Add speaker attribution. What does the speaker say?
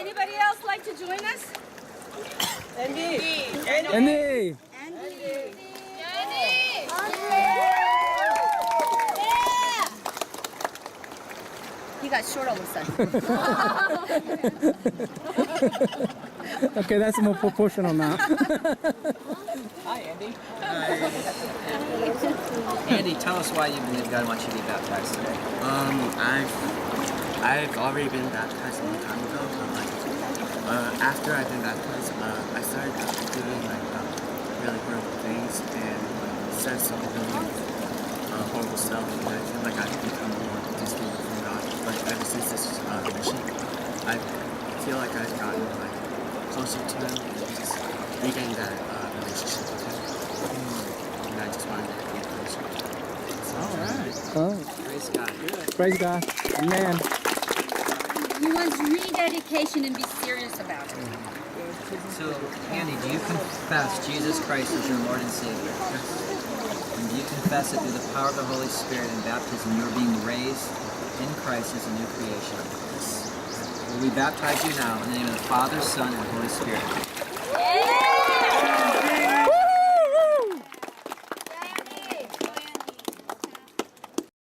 Speaker 1: Anybody else like to join us?
Speaker 2: Andy.
Speaker 3: Andy.
Speaker 1: He got short all of a sudden.
Speaker 3: Okay, that's more proportional now.
Speaker 2: Hi, Andy.
Speaker 4: Andy, tell us why you believe God wants you to be baptized today.
Speaker 5: I've already been baptized a long time ago, but after I've been baptized, I started doing really horrible things and said some really horrible stuff, and I feel like I've become more distant from God. But ever since this mission, I feel like I've gotten closer to Him and just regained that relationship with Him. And I just wanted to be closer.
Speaker 4: All right.
Speaker 3: Oh,
Speaker 4: Praise God.
Speaker 3: praise God. Amen.
Speaker 1: He wants rededication and be serious about it.
Speaker 4: So, Andy, do you confess Jesus Christ as your Lord and Savior? And do you confess that through the power of the Holy Spirit and baptism you are being raised in Christ as a new creation? Well, we baptize you now in the name of the Father, Son, and Holy Spirit.
Speaker 1: Yeah!